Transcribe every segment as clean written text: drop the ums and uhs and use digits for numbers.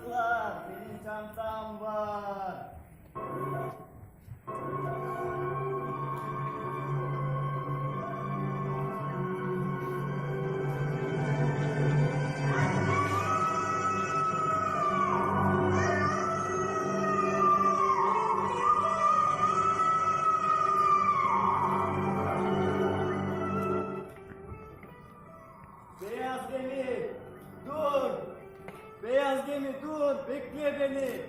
çocuklar, benim çantam var. Beyaz gemi, dur! Beyaz gemi dur, bekle beni.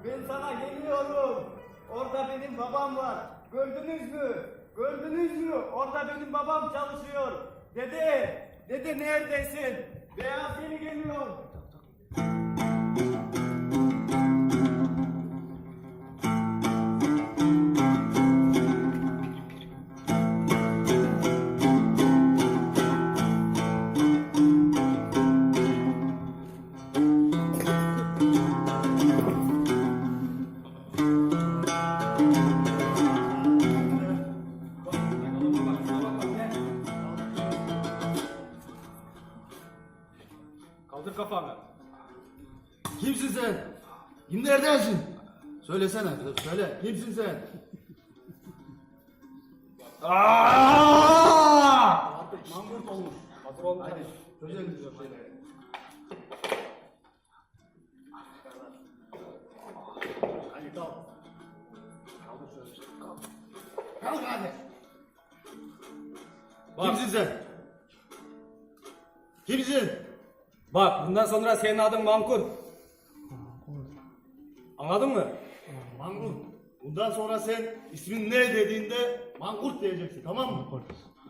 Ben sana geliyorum. Orada benim babam var. Gördünüz mü? Gördünüz mü? Orada benim babam çalışıyor. Dede, dede neredesin? Beyaz gemi geliyor. Kaldır kafanı. Kimsin sen? Kimlerdensin? Söylesene, söyle. Kimsin sen? Artık mangurt olmuş. Hazır olmuş. Hadi, söyle güzel şeyler. Hadi kalk. Kaldır şöyle. Kalk hadi. Bak. Kimsin sen? Kimsin? Bak bundan sonra senin adın Mankur. Anladın mı? Mangut. Bundan sonra sen ismin ne dediğinde Mangut diyeceksin, tamam mı?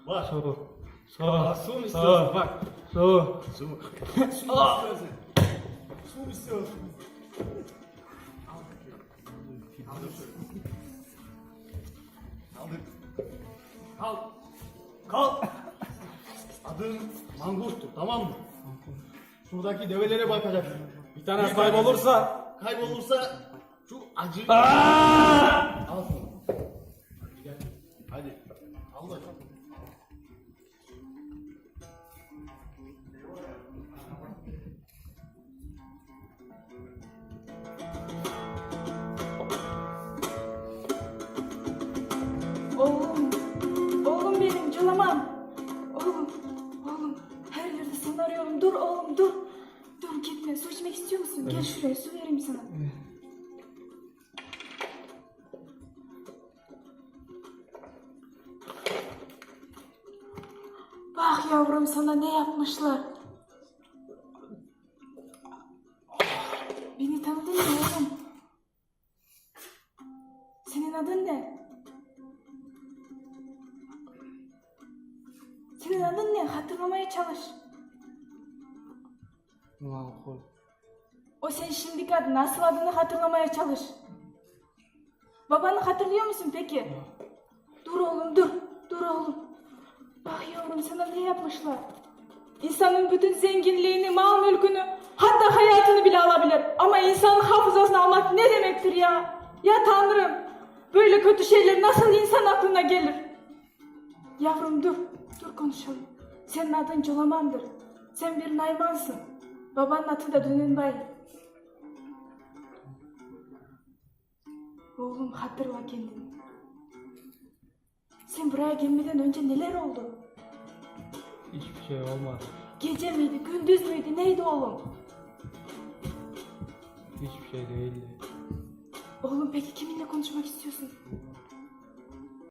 Bak. Su mu istiyorsun? Bak. Su. Su mu istiyorsun? Su mu istiyorsun? Kaldır şöyle. Kaldır. Kalk. Kalk. Adın Mangut'tur, tamam mı? Şuradaki develere bakacaksın. Bir tane kaybolursa. Kaybolursa şu acı... Al şunu. Gel. Hadi. Al da. Oğlum, oğlum benim canımam. Oğlum, oğlum her yerde seni arıyorum. Dur oğlum dur. Dur gitme. Su içmek istiyor musun? Gel şuraya su vereyim sana. Bak yavrum sana ne yapmışlar. Beni tanıdın mı oğlum? Senin adın ne? Senin adın ne? Hatırlamaya çalış. Makul. O senin şimdiki adın. Asıl adını hatırlamaya çalış. Babanı hatırlıyor musun peki? Dur oğlum dur. Dur oğlum. Bak yavrum sana ne yapmışlar? İnsanın bütün zenginliğini, mal mülkünü, hatta hayatını bile alabilir. Ama insanın hafızasını almak ne demektir ya? Ya Tanrım. Böyle kötü şeyler nasıl insan aklına gelir? Yavrum dur. Dur konuşalım. Senin adın Colaman'dır. Sen bir Naymansın. Babanın adı da Dünenbay. Oğlum hatırla kendini. Sen buraya gelmeden önce neler oldu? Hiçbir şey olmadı. Gece miydi, gündüz müydü, neydi oğlum? Hiçbir şey değildi. Oğlum peki kiminle konuşmak istiyorsun?